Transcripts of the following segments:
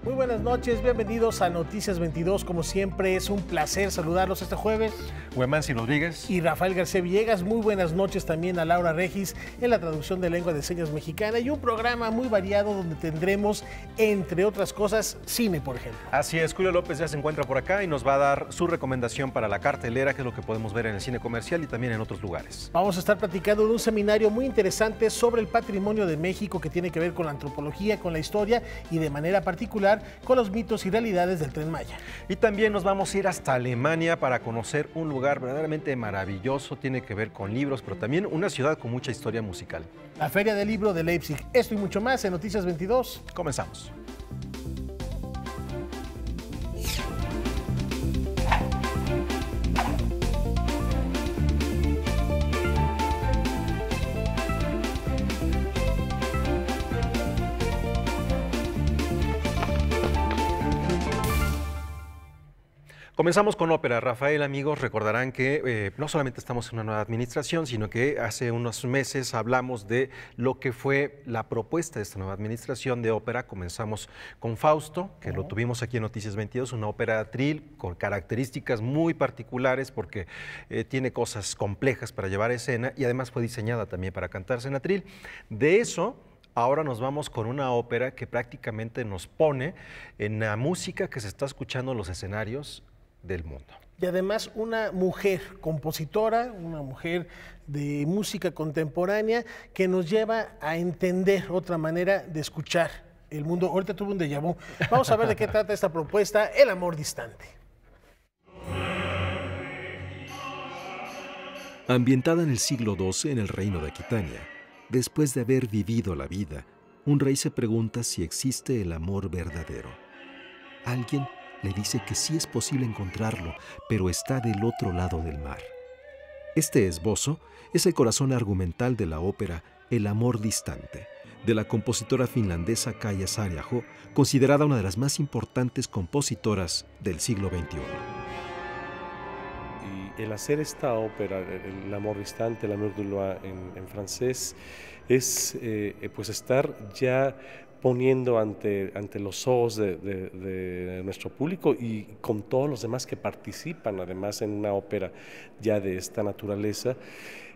Muy buenas noches, bienvenidos a Noticias 22. Como siempre, es un placer saludarlos este jueves. Huemansi Rodríguez. Y Rafael García Villegas. Muy buenas noches también a Laura Regis en la traducción de lengua de señas mexicana. Y un programa muy variado donde tendremos, entre otras cosas, cine, por ejemplo. Así es, Julio López ya se encuentra por acá y nos va a dar su recomendación para la cartelera, que es lo que podemos ver en el cine comercial y también en otros lugares. Vamos a estar platicando de un seminario muy interesante sobre el patrimonio de México que tiene que ver con la antropología, con la historia y de manera particular con los mitos y realidades del Tren Maya. Y también nos vamos a ir hasta Alemania para conocer un lugar verdaderamente maravilloso, tiene que ver con libros, pero también una ciudad con mucha historia musical. La Feria del Libro de Leipzig. Esto y mucho más en Noticias 22. Comenzamos. Comenzamos con ópera. Rafael, amigos, recordarán que no solamente estamos en una nueva administración, sino que hace unos meses hablamos de lo que fue la propuesta de esta nueva administración de ópera. Comenzamos con Fausto, que lo tuvimos aquí en Noticias 22, una ópera atril con características muy particulares porque tiene cosas complejas para llevar a escena y además fue diseñada también para cantarse en atril. De eso, ahora nos vamos con una ópera que prácticamente nos pone en la música que se está escuchando en los escenarios del mundo. Y además una mujer compositora, una mujer de música contemporánea que nos lleva a entender otra manera de escuchar el mundo. Ahorita tuve un déjà vu. Vamos a ver de qué trata esta propuesta, El amor distante. Ambientada en el siglo XII en el reino de Aquitania, después de haber vivido la vida, un rey se pregunta si existe el amor verdadero. Alguien le dice que sí es posible encontrarlo, pero está del otro lado del mar. Este esbozo es el corazón argumental de la ópera El amor distante, de la compositora finlandesa Kaija Saariaho, considerada una de las más importantes compositoras del siglo XXI. Y el hacer esta ópera, El amor distante, L'amour de loin en francés, es pues estar ya poniendo ante los ojos de nuestro público y con todos los demás que participan, además en una ópera ya de esta naturaleza,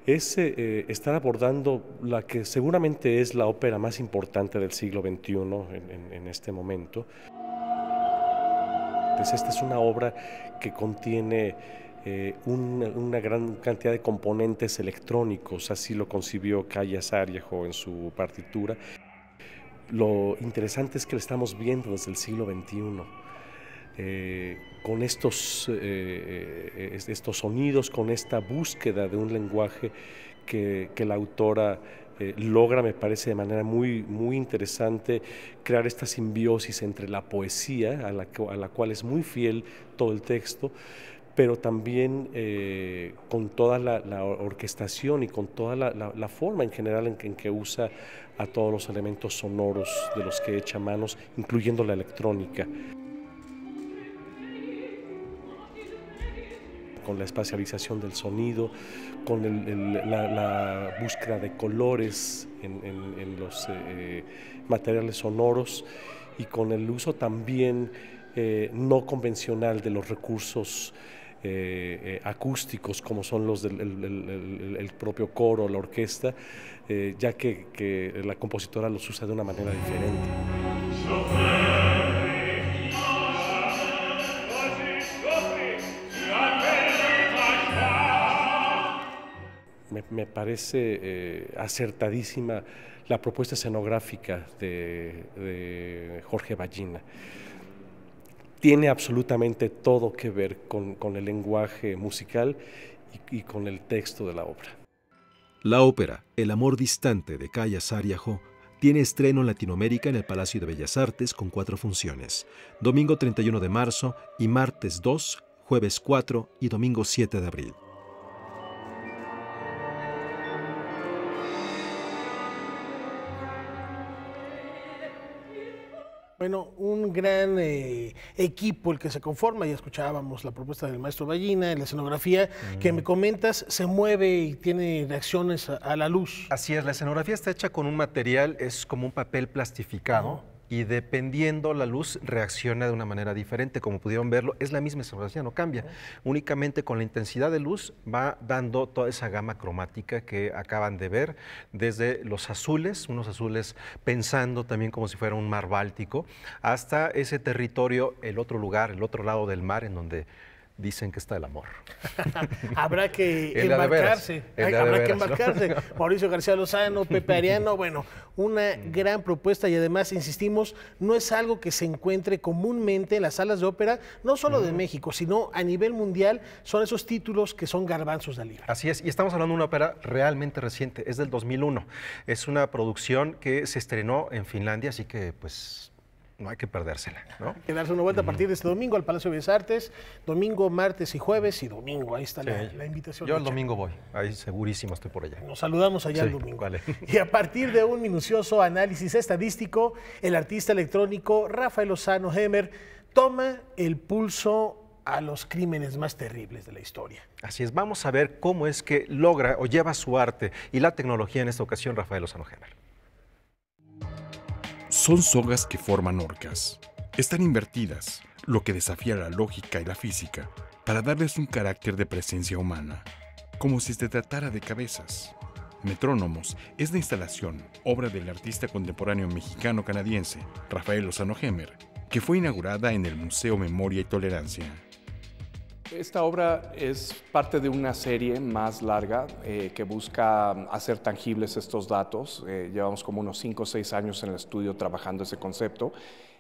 es estar abordando la que seguramente es la ópera más importante del siglo XXI en este momento. Pues esta es una obra que contiene una gran cantidad de componentes electrónicos, así lo concibió Kaija Saariaho en su partitura. Lo interesante es que lo estamos viendo desde el siglo XXI, con estos sonidos, con esta búsqueda de un lenguaje que la autora logra, me parece de manera muy, muy interesante, crear esta simbiosis entre la poesía, a la cual es muy fiel todo el texto, pero también con toda la orquestación y con toda la forma en general en que usa a todos los elementos sonoros de los que echa manos, incluyendo la electrónica. Con la espacialización del sonido, con la búsqueda de colores en los materiales sonoros y con el uso también no convencional de los recursos acústicos como son los del propio coro, la orquesta, ya que la compositora los usa de una manera diferente. Me parece acertadísima la propuesta escenográfica de Jorge Ballina. Tiene absolutamente todo que ver con el lenguaje musical y con el texto de la obra. La ópera El amor distante de Kaija Saariaho tiene estreno en Latinoamérica en el Palacio de Bellas Artes con 4 funciones, domingo 31 de marzo y martes 2, jueves 4 y domingo 7 de abril. Bueno, un gran equipo el que se conforma, ya escuchábamos la propuesta del maestro Ballina, la escenografía que me comentas se mueve y tiene reacciones a la luz. Así es, la escenografía está hecha con un material, es como un papel plastificado. y dependiendo la luz reacciona de una manera diferente, como pudieron verlo, es la misma escenografía, no cambia, únicamente con la intensidad de luz va dando toda esa gama cromática que acaban de ver, desde los azules, unos azules pensando también como si fuera un mar Báltico, hasta ese territorio, el otro lugar, el otro lado del mar, en donde dicen que está el amor. Habrá que El de embarcarse, de veras, habrá que ¿no? embarcarse. Mauricio García Lozano, Pepe Ariano, bueno, una gran propuesta y además, insistimos, no es algo que se encuentre comúnmente en las salas de ópera, no solo de México, sino a nivel mundial, son esos títulos que son garbanzos de libra. Así es, y estamos hablando de una ópera realmente reciente, es del 2001. Es una producción que se estrenó en Finlandia, así que pues no hay que perdérsela, ¿no? Que darse una vuelta a partir de este domingo al Palacio de Bellas Artes, domingo, martes y jueves y domingo, ahí está la invitación. Yo el domingo voy, ahí segurísimo estoy por allá. Nos saludamos allá el Sí, domingo. vale. Y a partir de un minucioso análisis estadístico, el artista electrónico Rafael Lozano Hemer toma el pulso a los crímenes más terribles de la historia. Así es, vamos a ver cómo es que logra o lleva su arte y la tecnología en esta ocasión Rafael Lozano Hemer. Son sogas que forman orcas. Están invertidas, lo que desafía la lógica y la física, para darles un carácter de presencia humana, como si se tratara de cabezas. Metrónomos es la instalación, obra del artista contemporáneo mexicano-canadiense Rafael Lozano Hemer, que fue inaugurada en el Museo Memoria y Tolerancia. Esta obra es parte de una serie más larga que busca hacer tangibles estos datos. Llevamos como unos 5 o 6 años en el estudio trabajando ese concepto.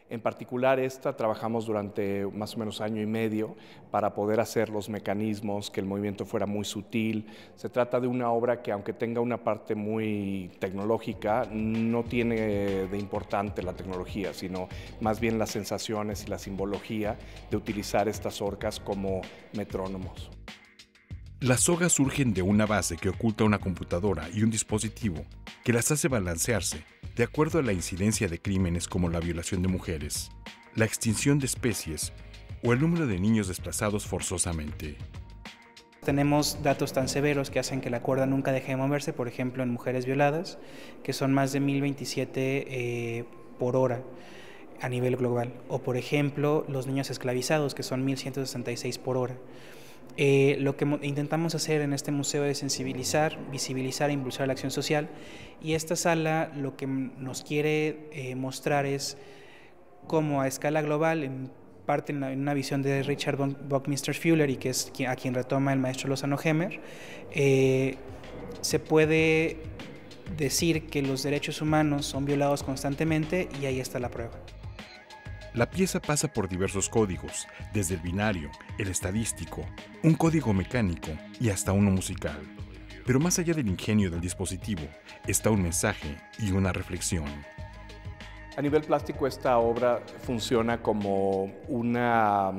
En particular trabajamos durante más o menos año y medio para poder hacer los mecanismos, que el movimiento fuera muy sutil. Se trata de una obra que, aunque tenga una parte muy tecnológica, no tiene de importante la tecnología, sino más bien las sensaciones y la simbología de utilizar estas orcas como metrónomos. Las sogas surgen de una base que oculta una computadora y un dispositivo que las hace balancearse de acuerdo a la incidencia de crímenes como la violación de mujeres, la extinción de especies o el número de niños desplazados forzosamente. Tenemos datos tan severos que hacen que la cuerda nunca deje de moverse, por ejemplo en mujeres violadas, que son más de 1027 por hora a nivel global, o por ejemplo los niños esclavizados, que son 1166 por hora. Lo que intentamos hacer en este museo es sensibilizar, visibilizar e impulsar la acción social, y esta sala lo que nos quiere mostrar es cómo a escala global, en parte en una visión de Richard Buckminster Fuller, y que es a quien retoma el maestro Lozano Hemer, se puede decir que los derechos humanos son violados constantemente, y ahí está la prueba. La pieza pasa por diversos códigos, desde el binario, el estadístico, un código mecánico y hasta uno musical. Pero más allá del ingenio del dispositivo, está un mensaje y una reflexión. A nivel plástico, esta obra funciona como una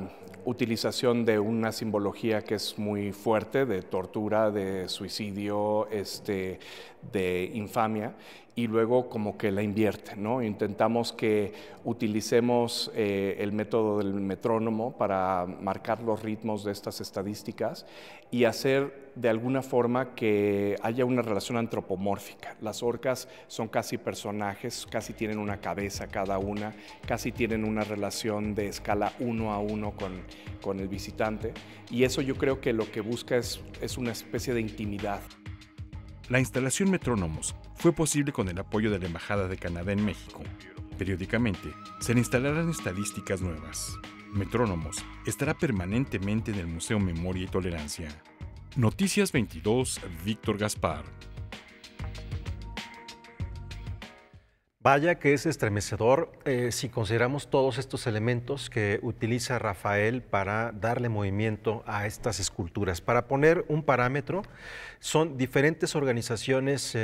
utilización de una simbología que es muy fuerte, de tortura, de suicidio, de infamia, y luego como que la invierte, ¿no? Intentamos que utilicemos el método del metrónomo para marcar los ritmos de estas estadísticas y hacer de alguna forma que haya una relación antropomórfica. Las orcas son casi personajes, casi tienen una cabeza cada una, casi tienen una relación de escala 1 a 1 con el visitante, y eso yo creo que lo que busca es una especie de intimidad. La instalación Metrónomos fue posible con el apoyo de la Embajada de Canadá en México. Periódicamente se le instalarán estadísticas nuevas. Metrónomos estará permanentemente en el Museo Memoria y Tolerancia. Noticias 22, Víctor Gaspar. Vaya que es estremecedor si consideramos todos estos elementos que utiliza Rafael para darle movimiento a estas esculturas. Para poner un parámetro, son diferentes organizaciones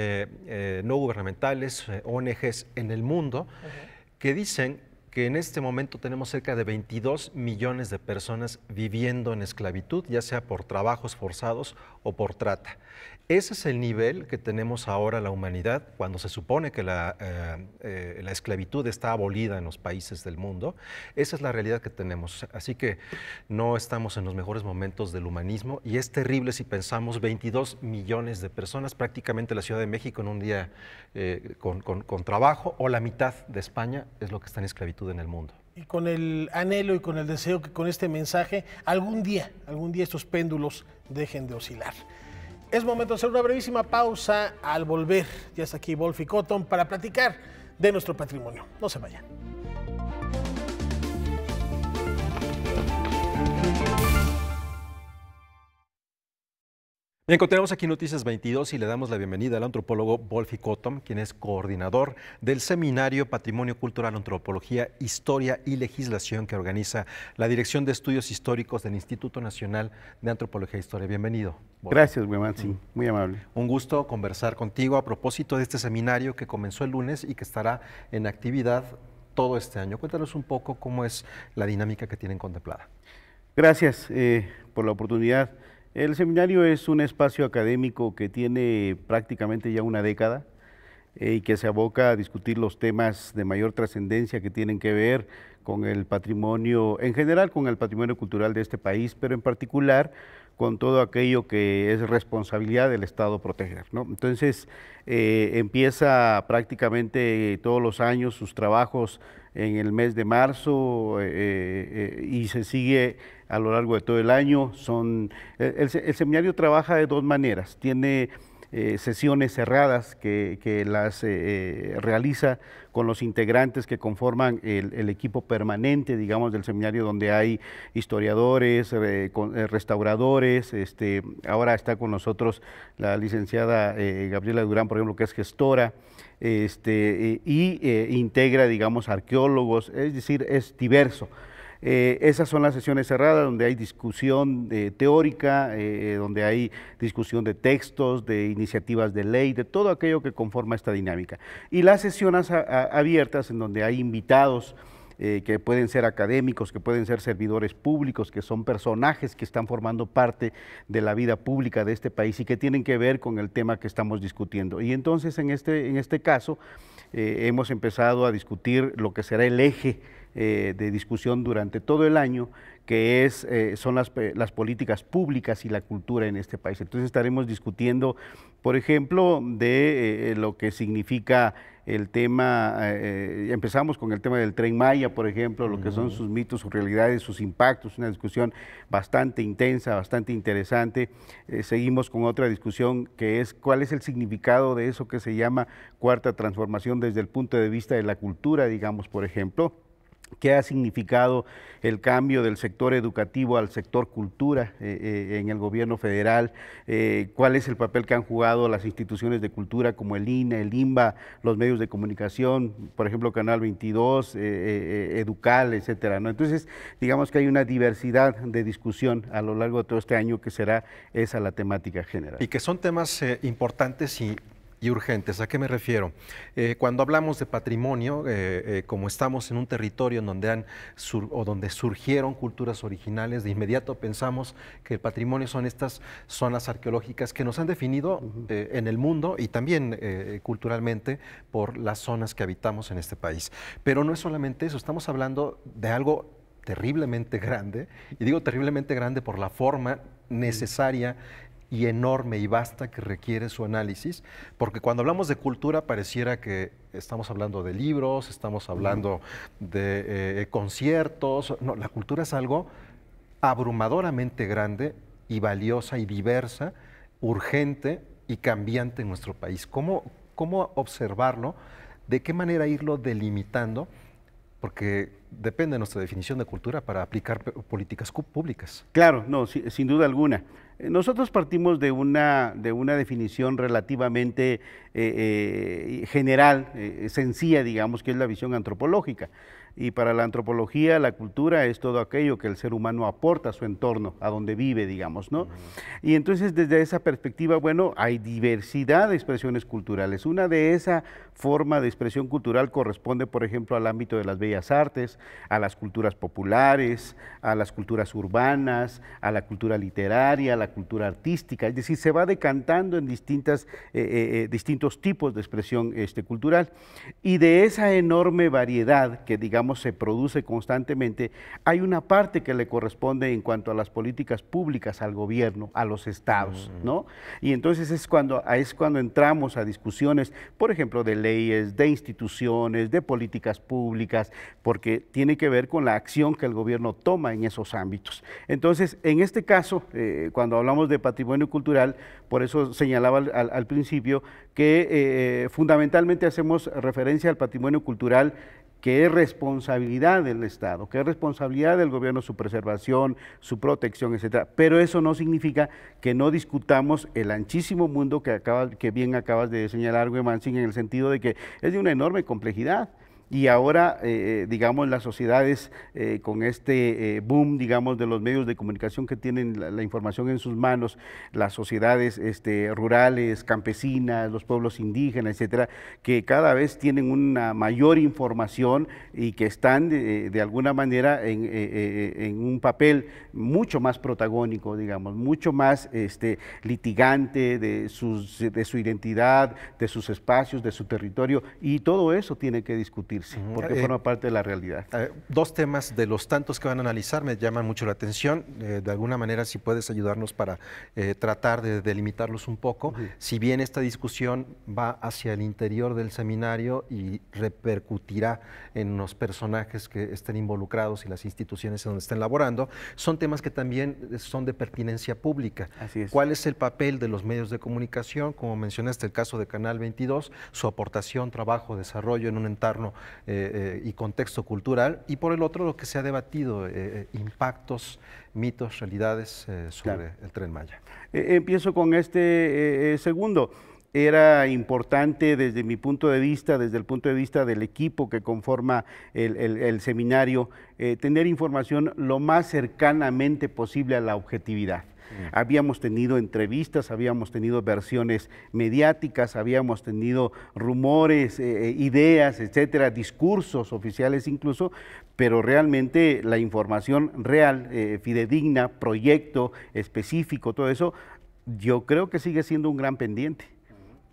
no gubernamentales, ONGs en el mundo, que dicen que en este momento tenemos cerca de 22 millones de personas viviendo en esclavitud, ya sea por trabajos forzados o por trata. Ese es el nivel que tenemos ahora la humanidad cuando se supone que la esclavitud está abolida en los países del mundo. Esa es la realidad que tenemos. Así que no estamos en los mejores momentos del humanismo y es terrible si pensamos 22 millones de personas, prácticamente la Ciudad de México en un día con trabajo, o la mitad de España es lo que está en esclavitud en el mundo. Y con el anhelo y con el deseo que con este mensaje algún día estos péndulos dejen de oscilar. Es momento de hacer una brevísima pausa. Al volver, ya está aquí Wolfi Cotton para platicar de nuestro patrimonio. No se vayan. Bien, continuamos aquí en Noticias 22 y le damos la bienvenida al antropólogo Wolfi Cotton, quien es coordinador del Seminario Patrimonio Cultural, Antropología, Historia y Legislación que organiza la Dirección de Estudios Históricos del Instituto Nacional de Antropología e Historia. Bienvenido, Wolfi. Gracias, Guemán, sí, muy amable. Un gusto conversar contigo a propósito de este seminario que comenzó el lunes y que estará en actividad todo este año. Cuéntanos un poco cómo es la dinámica que tienen contemplada. Gracias por la oportunidad. El seminario es un espacio académico que tiene prácticamente ya una década y que se aboca a discutir los temas de mayor trascendencia que tienen que ver con el patrimonio, en general con el patrimonio cultural de este país, pero en particular con todo aquello que es responsabilidad del Estado proteger, ¿no? Entonces, empieza prácticamente todos los años sus trabajos en el mes de marzo y se sigue a lo largo de todo el año. El seminario trabaja de dos maneras. Tiene sesiones cerradas que las realiza con los integrantes que conforman el equipo permanente, digamos, del seminario, donde hay historiadores, restauradores. Ahora está con nosotros la licenciada Gabriela Durán, por ejemplo, que es gestora, integra, digamos, arqueólogos, es decir, es diverso. Esas son las sesiones cerradas donde hay discusión teórica, donde hay discusión de textos, de iniciativas de ley, de todo aquello que conforma esta dinámica. Y las sesiones abiertas en donde hay invitados que pueden ser académicos, que pueden ser servidores públicos, que son personajes que están formando parte de la vida pública de este país y que tienen que ver con el tema que estamos discutiendo. Y entonces en este caso hemos empezado a discutir lo que será el eje de discusión durante todo el año, que son las políticas públicas y la cultura en este país. Entonces estaremos discutiendo, por ejemplo, de lo que significa el tema, empezamos con el tema del Tren Maya, por ejemplo, lo que son sus mitos, sus realidades, sus impactos, una discusión bastante intensa, bastante interesante. Seguimos con otra discusión que es cuál es el significado de eso que se llama cuarta transformación desde el punto de vista de la cultura, digamos, por ejemplo. ¿Qué ha significado el cambio del sector educativo al sector cultura en el gobierno federal? ¿Cuál es el papel que han jugado las instituciones de cultura como el INE, el INBA, los medios de comunicación, por ejemplo, Canal 22, Educal, etcétera, ¿no? Entonces, digamos que hay una diversidad de discusión a lo largo de todo este año que será esa la temática general. Y que son temas importantes y urgentes. ¿A qué me refiero? Cuando hablamos de patrimonio, como estamos en un territorio en donde donde surgieron culturas originales, de inmediato pensamos que el patrimonio son estas zonas arqueológicas que nos han definido en el mundo y también culturalmente por las zonas que habitamos en este país. Pero no es solamente eso, estamos hablando de algo terriblemente grande, y digo terriblemente grande por la forma necesaria y enorme y vasta que requiere su análisis, porque cuando hablamos de cultura pareciera que estamos hablando de libros, estamos hablando de conciertos. No, la cultura es algo abrumadoramente grande y valiosa y diversa, urgente y cambiante en nuestro país. ¿Cómo observarlo? ¿De qué manera irlo delimitando? Porque depende de nuestra definición de cultura para aplicar políticas públicas. Claro, no, sin duda alguna. Nosotros partimos de una definición relativamente general, sencilla, digamos, que es la visión antropológica. Y para la antropología, la cultura es todo aquello que el ser humano aporta a su entorno, a donde vive, digamos, ¿no? Y entonces, desde esa perspectiva, bueno, hay diversidad de expresiones culturales. Una de esa forma de expresión cultural corresponde, por ejemplo, al ámbito de las bellas artes, a las culturas populares, a las culturas urbanas, a la cultura literaria, a la cultura artística. Es decir, se va decantando en distintos tipos de expresión cultural. Y de esa enorme variedad que, digamos, se produce constantemente, hay una parte que le corresponde en cuanto a las políticas públicas al gobierno, a los estados, ¿no? Y entonces es cuando entramos a discusiones, por ejemplo, de leyes, de instituciones, de políticas públicas, porque tiene que ver con la acción que el gobierno toma en esos ámbitos. Entonces, en este caso, cuando hablamos de patrimonio cultural, por eso señalaba al principio que fundamentalmente hacemos referencia al patrimonio cultural que es responsabilidad del Estado, que es responsabilidad del gobierno su preservación, su protección, etcétera. Pero eso no significa que no discutamos el anchísimo mundo que bien acabas de señalar, Wemansing, en el sentido de que es de una enorme complejidad. Y ahora, digamos, las sociedades con este boom, digamos, de los medios de comunicación que tienen la información en sus manos, las sociedades rurales, campesinas, los pueblos indígenas, etcétera, que cada vez tienen una mayor información y que están de alguna manera en un papel mucho más protagónico, digamos, mucho más litigante de su identidad, de sus espacios, de su territorio, y todo eso tiene que discutir, porque forma parte de la realidad. Dos temas de los tantos que van a analizar me llaman mucho la atención. De alguna manera, si puedes ayudarnos para tratar de delimitarlos un poco. Si bien esta discusión va hacia el interior del seminario y repercutirá en los personajes que estén involucrados y las instituciones en donde estén laborando, son temas que también son de pertinencia pública. Así es. ¿Cuál es el papel de los medios de comunicación? Como mencionaste, el caso de Canal 22, su aportación, trabajo, desarrollo en un entorno y contexto cultural, y por el otro lo que se ha debatido, impactos, mitos, realidades sobre el Tren Maya. Empiezo con este segundo. Era importante desde mi punto de vista, desde el punto de vista del equipo que conforma el seminario, tener información lo más cercanamente posible a la objetividad. Habíamos tenido entrevistas, habíamos tenido versiones mediáticas, habíamos tenido rumores, ideas, etcétera, discursos oficiales incluso, pero realmente la información real, fidedigna, proyecto específico, todo eso, yo creo que sigue siendo un gran pendiente,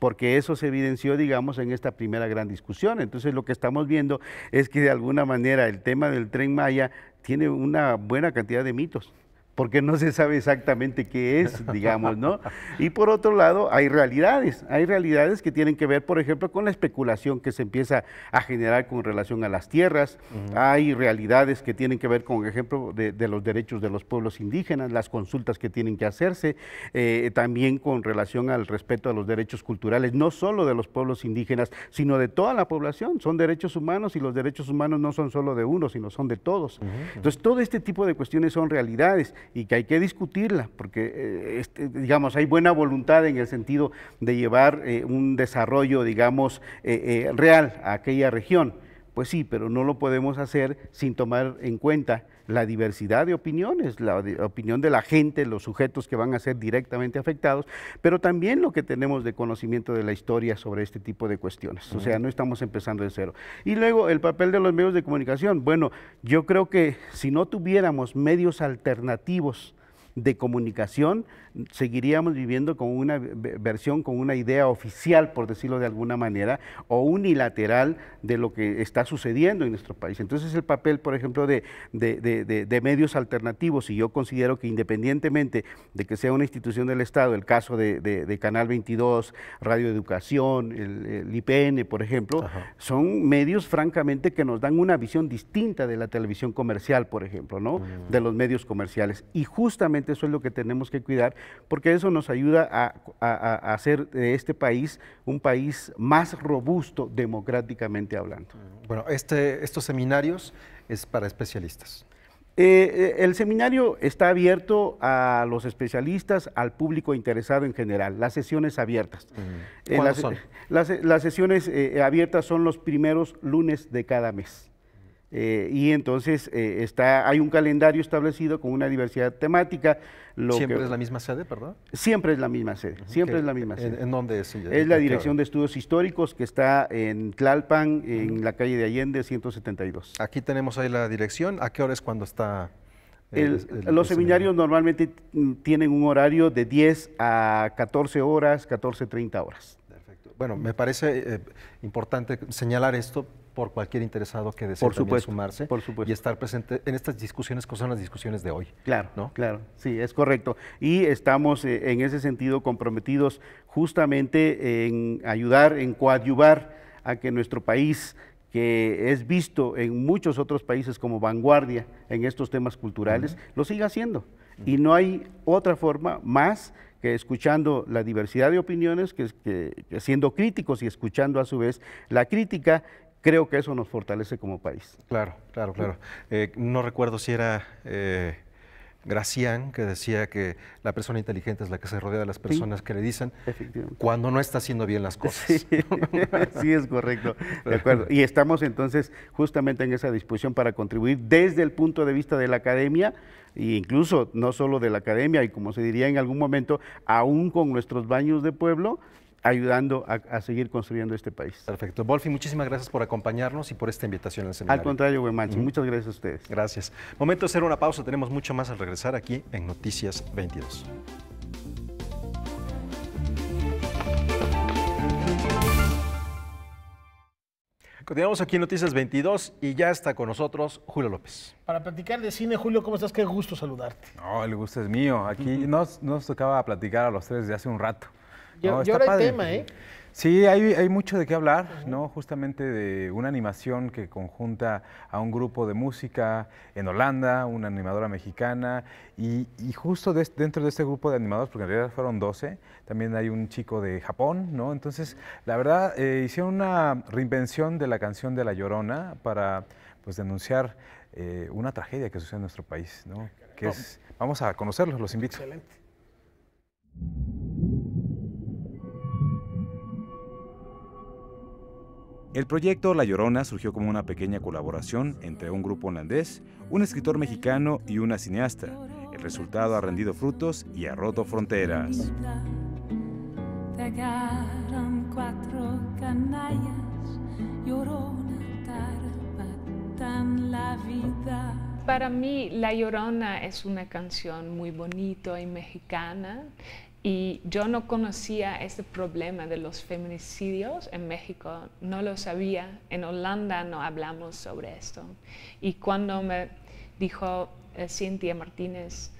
porque eso se evidenció, digamos, en esta primera gran discusión. Entonces, lo que estamos viendo es que de alguna manera el tema del Tren Maya tiene una buena cantidad de mitos, porque no se sabe exactamente qué es, digamos, ¿no? Y por otro lado, hay realidades que tienen que ver, por ejemplo, con la especulación que se empieza a generar con relación a las tierras, hay realidades que tienen que ver con, ejemplo, de los derechos de los pueblos indígenas, las consultas que tienen que hacerse, también con relación al respeto a los derechos culturales, no solo de los pueblos indígenas, sino de toda la población. Son derechos humanos y los derechos humanos no son solo de uno, sino son de todos. Entonces, todo este tipo de cuestiones son realidades y que hay que discutirla, porque, digamos, hay buena voluntad en el sentido de llevar un desarrollo, digamos, real a aquella región. Pues sí, pero no lo podemos hacer sin tomar en cuenta la diversidad de opiniones, la opinión de la gente, los sujetos que van a ser directamente afectados, pero también lo que tenemos de conocimiento de la historia sobre este tipo de cuestiones. O sea, no estamos empezando de cero. Y luego, el papel de los medios de comunicación. Bueno, yo creo que si no tuviéramos medios alternativos de comunicación, seguiríamos viviendo con una versión, con una idea oficial, por decirlo de alguna manera, o unilateral de lo que está sucediendo en nuestro país. Entonces, el papel, por ejemplo, de medios alternativos, y yo considero que independientemente de que sea una institución del Estado, el caso de Canal 22, Radio Educación, el IPN, por ejemplo, son medios, francamente, que nos dan una visión distinta de la televisión comercial, por ejemplo, ¿no? De los medios comerciales. Y justamente eso es lo que tenemos que cuidar, porque eso nos ayuda a hacer de este país un país más robusto democráticamente hablando. Bueno, estos seminarios es para especialistas. El seminario está abierto a los especialistas, al público interesado en general, las sesiones abiertas. ¿Cuándo son? Las sesiones abiertas son los primeros lunes de cada mes. Y entonces hay un calendario establecido con una diversidad temática. ¿Siempre es la misma sede, perdón? Siempre es la misma sede, siempre es la misma sede. ¿En dónde es? Es la Dirección de Estudios Históricos, que está en Tlalpan, en la calle de Allende, 172. Aquí tenemos ahí la dirección. ¿A qué hora es cuando está? Los seminarios normalmente tienen un horario de 10 a 14 horas, 14:30 horas. Perfecto. Bueno, me parece importante señalar esto por cualquier interesado que desee también sumarse y estar presente en estas discusiones que son las discusiones de hoy. Claro, ¿no? Claro, sí, es correcto. Y estamos en ese sentido comprometidos justamente en ayudar, en coadyuvar a que nuestro país, que es visto en muchos otros países como vanguardia en estos temas culturales, lo siga haciendo. Y no hay otra forma más que escuchando la diversidad de opiniones, que siendo críticos y escuchando a su vez la crítica. Creo que eso nos fortalece como país. Claro. No recuerdo si era Gracián que decía que la persona inteligente es la que se rodea de las personas que le dicen cuando no está haciendo bien las cosas. Sí, sí, es correcto, de acuerdo. Y estamos entonces justamente en esa disposición para contribuir desde el punto de vista de la academia, e incluso no solo de la academia, y como se diría en algún momento, aún con nuestros baños de pueblo, ayudando a seguir construyendo este país. Perfecto. Wolfi, muchísimas gracias por acompañarnos y por esta invitación al seminario. Al contrario, Huemanchi, muchas gracias a ustedes. Gracias. Momento de hacer una pausa, tenemos mucho más al regresar aquí en Noticias 22. Continuamos aquí en Noticias 22 y ya está con nosotros Julio López. Para platicar de cine, Julio, ¿cómo estás? Qué gusto saludarte. No, el gusto es mío. Aquí nos tocaba platicar a los tres desde hace un rato. Y ahora hay tema, ¿eh? Sí, hay mucho de qué hablar, ¿no? Justamente de una animación que conjunta a un grupo de música en Holanda, una animadora mexicana, y justo dentro de este grupo de animadores, porque en realidad fueron 12, también hay un chico de Japón, ¿no? Entonces, la verdad, hicieron una reinvención de la canción de La Llorona para, pues, denunciar una tragedia que sucede en nuestro país, ¿no? Vamos a conocerlos, los invito. Excelente. El proyecto La Llorona surgió como una pequeña colaboración entre un grupo holandés, un escritor mexicano y una cineasta. El resultado ha rendido frutos y ha roto fronteras. Para mí, La Llorona es una canción muy bonita y mexicana. Y yo no conocía este problema de los feminicidios en México, no lo sabía. En Holanda no hablamos sobre esto. Y cuando me dijo Cintia Martínez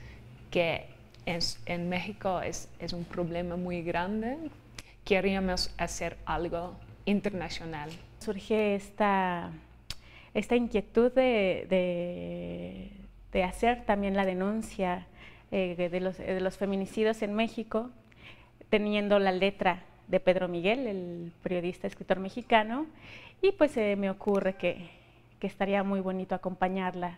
que en México es un problema muy grande, queríamos hacer algo internacional. Surge esta inquietud de hacer también la denuncia de los feminicidios en México, teniendo la letra de Pedro Miguel, el periodista, escritor mexicano, y pues me ocurre que estaría muy bonito acompañarla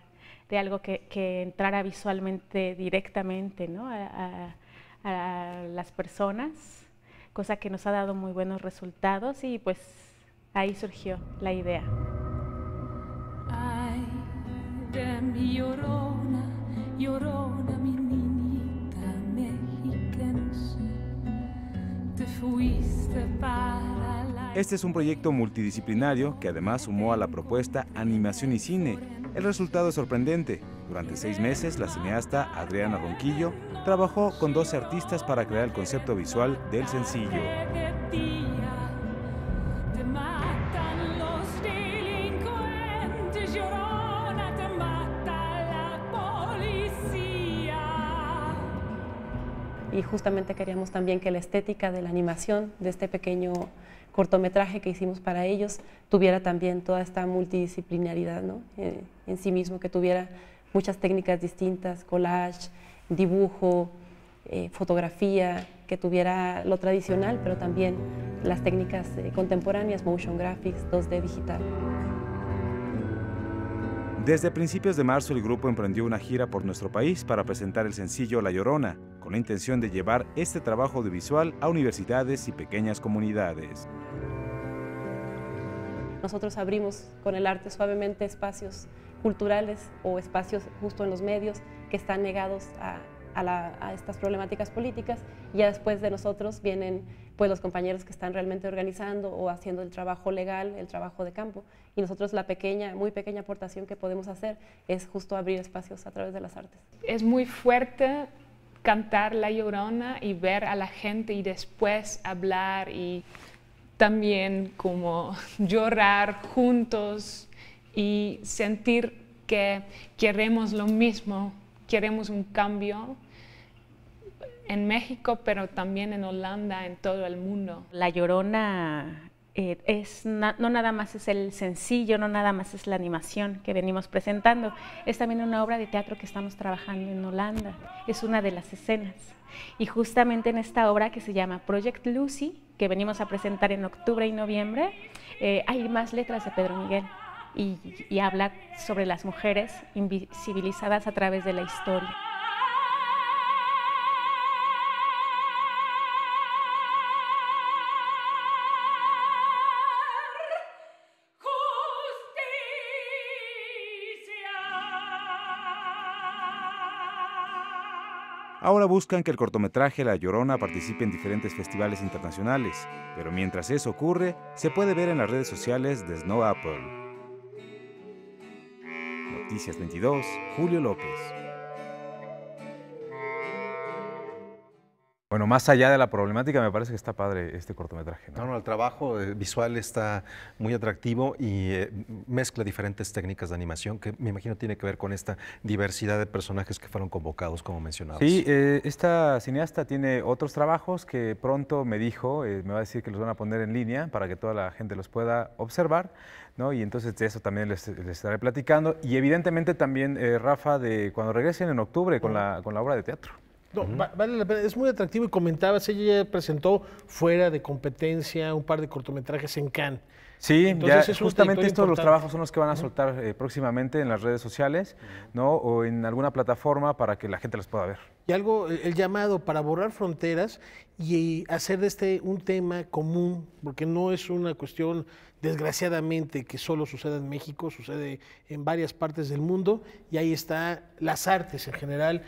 de algo que entrara visualmente directamente, ¿no? a las personas, cosa que nos ha dado muy buenos resultados, y pues ahí surgió la idea. Ay, de mi Llorona, Llorona, mi niñita mexiquense, te fuiste para la... Este es un proyecto multidisciplinario que además sumó a la propuesta animación y cine. El resultado es sorprendente. Durante 6 meses, la cineasta Adriana Ronquillo trabajó con 12 artistas para crear el concepto visual del sencillo. Y justamente queríamos también que la estética de la animación de este pequeño cortometraje que hicimos para ellos tuviera también toda esta multidisciplinaridad, ¿no? En sí mismo, que tuviera muchas técnicas distintas, collage, dibujo, fotografía, que tuviera lo tradicional, pero también las técnicas contemporáneas, motion graphics, 2D digital. Desde principios de marzo, el grupo emprendió una gira por nuestro país para presentar el sencillo La Llorona, con la intención de llevar este trabajo audiovisual a universidades y pequeñas comunidades. nosotros abrimos con el arte suavemente espacios culturales o espacios justo en los medios que están negados a estas problemáticas políticas, y ya después de nosotros vienen pues los compañeros que están realmente organizando o haciendo el trabajo legal, el trabajo de campo, y nosotros la pequeña, muy pequeña aportación que podemos hacer es justo abrir espacios a través de las artes. Es muy fuerte cantar La Llorona y ver a la gente y después hablar y también como llorar juntos y sentir que queremos lo mismo, queremos un cambio en México, pero también en Holanda, en todo el mundo. La Llorona no nada más es el sencillo, no nada más es la animación que venimos presentando, es también una obra de teatro que estamos trabajando en Holanda, es una de las escenas. Y justamente en esta obra que se llama Project Lucy, que venimos a presentar en octubre y noviembre, hay más letras de Pedro Miguel y habla sobre las mujeres invisibilizadas a través de la historia. Ahora buscan que el cortometraje La Llorona participe en diferentes festivales internacionales, pero mientras eso ocurre, se puede ver en las redes sociales de Snow Apple. Noticias 22, Julio López. Bueno, más allá de la problemática, me parece que está padre este cortometraje, ¿no? No, el trabajo visual está muy atractivo y mezcla diferentes técnicas de animación que me imagino tiene que ver con esta diversidad de personajes que fueron convocados, como mencionabas. Sí, esta cineasta tiene otros trabajos que pronto me dijo, me va a decir que los van a poner en línea para que toda la gente los pueda observar, ¿no? Y entonces de eso también les estaré platicando. Y evidentemente también, Rafa, de cuando regresen en octubre con la obra de teatro. No, vale la pena, es muy atractivo y comentabas, ella ya presentó fuera de competencia un par de cortometrajes en Cannes. Sí, entonces ya es un justamente estos territorio los trabajos son los que van a soltar próximamente en las redes sociales, ¿no? O en alguna plataforma para que la gente los pueda ver. Y algo, el llamado para borrar fronteras y hacer de este un tema común, porque no es una cuestión, desgraciadamente, que solo sucede en México, sucede en varias partes del mundo, y ahí está las artes en general,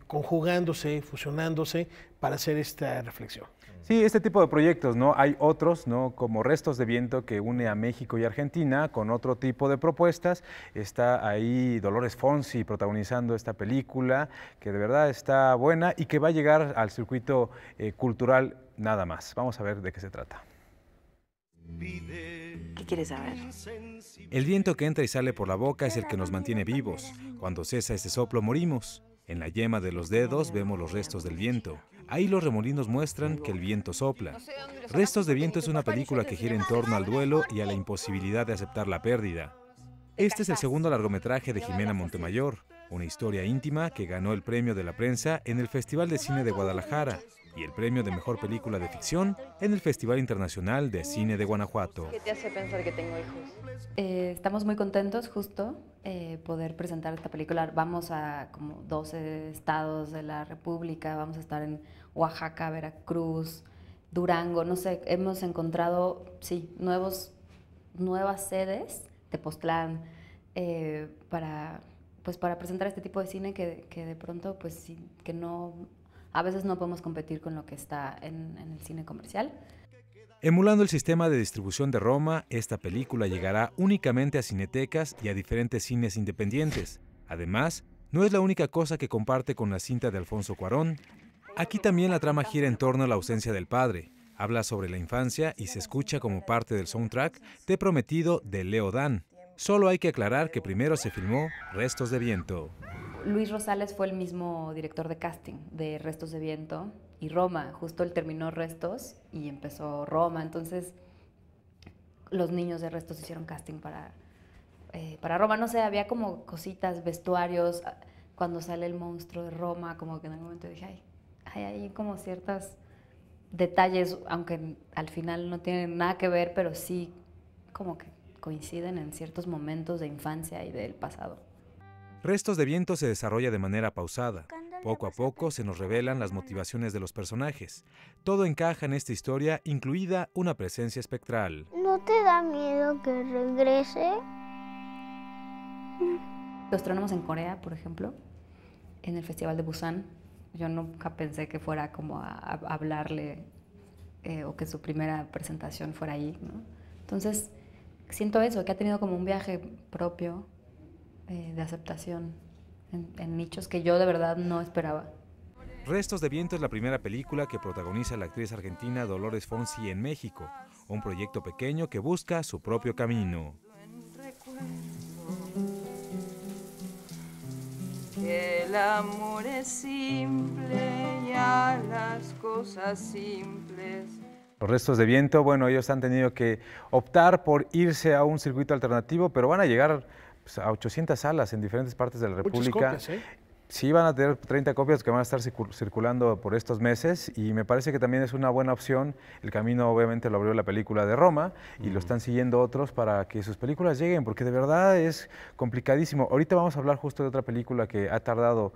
conjugándose, fusionándose para hacer esta reflexión. Sí, este tipo de proyectos, ¿no? Hay otros, ¿no? Como Restos de Viento, que une a México y Argentina con otro tipo de propuestas. Está ahí Dolores Fonsi protagonizando esta película, que de verdad está buena y que va a llegar al circuito cultural nada más. Vamos a ver de qué se trata. ¿Qué quieres saber? El viento que entra y sale por la boca es el que nos mantiene vivos. Cuando cesa ese soplo, morimos. En la yema de los dedos vemos los restos del viento. Ahí los remolinos muestran que el viento sopla. Restos de Viento es una película que gira en torno al duelo y a la imposibilidad de aceptar la pérdida. Este es el segundo largometraje de Jimena Montemayor, una historia íntima que ganó el premio de la prensa en el Festival de Cine de Guadalajara y el premio de Mejor Película de Ficción en el Festival Internacional de Cine de Guanajuato. ¿Qué te hace pensar que tengo hijos? Estamos muy contentos justo poder presentar esta película. Vamos a como 12 estados de la República, vamos a estar en Oaxaca, Veracruz, Durango, no sé, hemos encontrado, sí, nuevas sedes, Tepoztlán, para presentar este tipo de cine que de pronto, pues sí, que no, a veces no podemos competir con lo que está en el cine comercial. Emulando el sistema de distribución de Roma, esta película llegará únicamente a cinetecas y a diferentes cines independientes. Además, no es la única cosa que comparte con la cinta de Alfonso Cuarón. Aquí también la trama gira en torno a la ausencia del padre. Habla sobre la infancia y se escucha como parte del soundtrack de Prometido de Leo Dan. Solo hay que aclarar que primero se filmó Restos de Viento. Luis Rosales fue el mismo director de casting de Restos de Viento y Roma. Justo él terminó Restos y empezó Roma. Entonces, los niños de Restos hicieron casting para Roma. No sé, había como cositas, vestuarios. Cuando sale el monstruo de Roma, como que en algún momento dije, hay como ciertos detalles, aunque al final no tienen nada que ver, pero sí como que coinciden en ciertos momentos de infancia y del pasado. Restos de Viento se desarrolla de manera pausada. Poco a poco se nos revelan las motivaciones de los personajes. Todo encaja en esta historia, incluida una presencia espectral. No ¿No te da miedo que regrese? Los estrenamos en Corea, por ejemplo, en el Festival de Busan. Yo nunca pensé que fuera como a hablarle o que su primera presentación fuera ahí, ¿no? Entonces, siento eso, que ha tenido como un viaje propio de aceptación en nichos que yo de verdad no esperaba. Restos de Viento es la primera película que protagoniza la actriz argentina Dolores Fonsi en México, un proyecto pequeño que busca su propio camino. El amor es simple y a las cosas simples. Los Restos de Viento, bueno, ellos han tenido que optar por irse a un circuito alternativo, pero van a llegar pues, a 800 salas en diferentes partes de la República. Muchas copias, ¿eh? Sí, van a tener 30 copias que van a estar circulando por estos meses y me parece que también es una buena opción. El camino obviamente lo abrió la película de Roma y lo están siguiendo otros para que sus películas lleguen, porque de verdad es complicadísimo. Ahorita vamos a hablar justo de otra película que ha tardado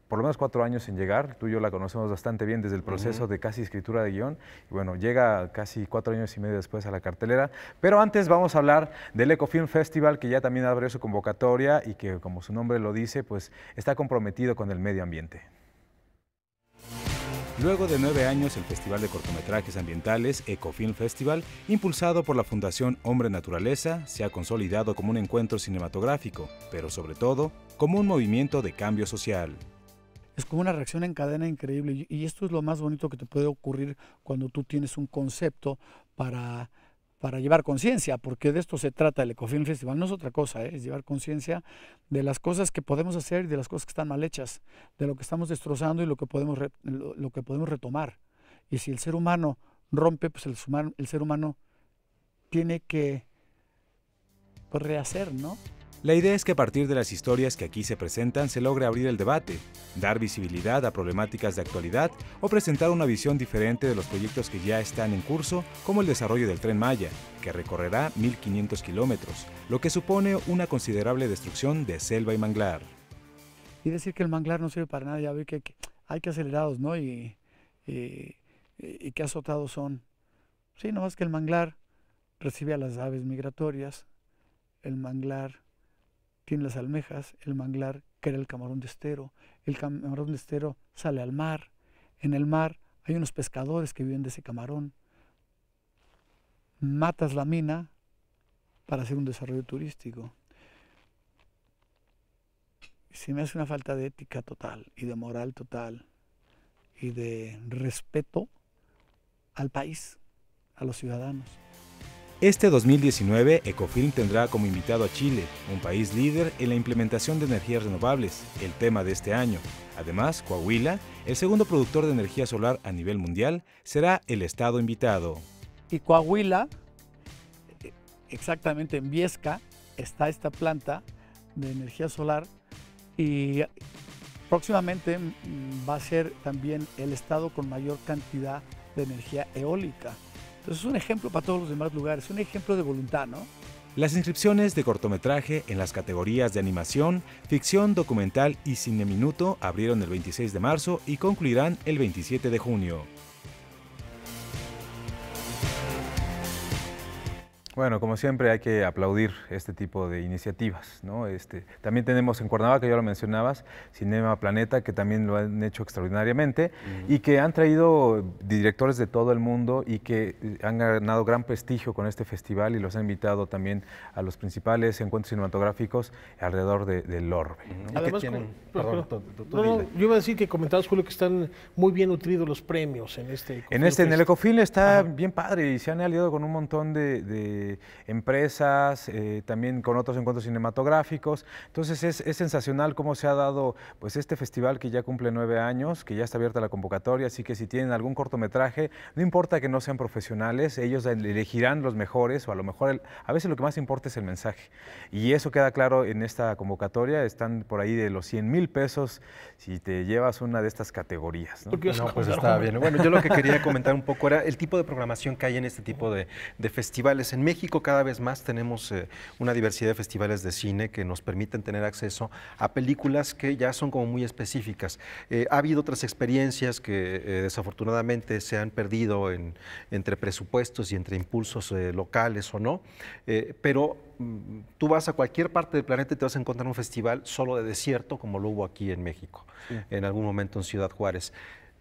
por lo menos 4 años en llegar. Tú y yo la conocemos bastante bien desde el proceso de casi escritura de guión. Y bueno, llega casi 4 años y medio después a la cartelera. Pero antes vamos a hablar del Ecofilm Festival, que ya también abrió su convocatoria y que, como su nombre lo dice, pues está comprometido con el medio ambiente. Luego de 9 años, el Festival de Cortometrajes Ambientales Ecofilm Festival, impulsado por la Fundación Hombre Naturaleza, se ha consolidado como un encuentro cinematográfico, pero sobre todo como un movimiento de cambio social. Es como una reacción en cadena increíble y esto es lo más bonito que te puede ocurrir cuando tú tienes un concepto para llevar conciencia, porque de esto se trata el Ecofilm Festival, no es otra cosa, es llevar conciencia de las cosas que podemos hacer y de las cosas que están mal hechas, de lo que estamos destrozando y lo que podemos retomar. Y si el ser humano rompe, pues el ser humano tiene que rehacer, ¿no? La idea es que a partir de las historias que aquí se presentan se logre abrir el debate, dar visibilidad a problemáticas de actualidad o presentar una visión diferente de los proyectos que ya están en curso, como el desarrollo del Tren Maya, que recorrerá 1.500 kilómetros, lo que supone una considerable destrucción de selva y manglar. Y decir que el manglar no sirve para nada, ya ve que hay que acelerados, ¿no? Y que azotados son. Sí, no más que el manglar recibe a las aves migratorias, el manglar tiene las almejas, el manglar crea el camarón de estero, el camarón de estero sale al mar, en el mar hay unos pescadores que viven de ese camarón, matas la mina para hacer un desarrollo turístico. Se me hace una falta de ética total y de moral total y de respeto al país, a los ciudadanos. Este 2019, Ecofilm tendrá como invitado a Chile, un país líder en la implementación de energías renovables, el tema de este año. Además, Coahuila, el segundo productor de energía solar a nivel mundial, será el estado invitado. Y Coahuila, exactamente en Viesca, está esta planta de energía solar y próximamente va a ser también el estado con mayor cantidad de energía eólica. Entonces es un ejemplo para todos los demás lugares, un ejemplo de voluntad, ¿no? Las inscripciones de cortometraje en las categorías de animación, ficción, documental y cineminuto abrieron el 26 de marzo y concluirán el 27 de junio. Bueno, como siempre hay que aplaudir este tipo de iniciativas, ¿no? También tenemos en Cuernavaca, ya lo mencionabas, Cinema Planeta, que también lo han hecho extraordinariamente y que han traído directores de todo el mundo y que han ganado gran prestigio con este festival y los han invitado también a los principales encuentros cinematográficos alrededor del orbe, ¿no? Además, yo iba a decir que comentabas, Julio, que están muy bien nutridos los premios en este Ecofilm. En el Ecofilm está bien padre y se han aliado con un montón de empresas, también con otros encuentros cinematográficos. Entonces es sensacional cómo se ha dado pues este festival que ya cumple 9 años, que ya está abierta la convocatoria, así que si tienen algún cortometraje, no importa que no sean profesionales, ellos elegirán los mejores, o a lo mejor a veces lo que más importa es el mensaje. Y eso queda claro en esta convocatoria, están por ahí de los 100,000 pesos si te llevas una de estas categorías, ¿no? No, pues está bien. Bueno, yo lo que quería comentar un poco era el tipo de programación que hay en este tipo de festivales en México. México cada vez más tenemos una diversidad de festivales de cine que nos permiten tener acceso a películas que ya son como muy específicas. Ha habido otras experiencias que desafortunadamente se han perdido entre presupuestos y entre impulsos locales o no, pero tú vas a cualquier parte del planeta y te vas a encontrar un festival solo de desierto, como lo hubo aquí en México, en algún momento en Ciudad Juárez.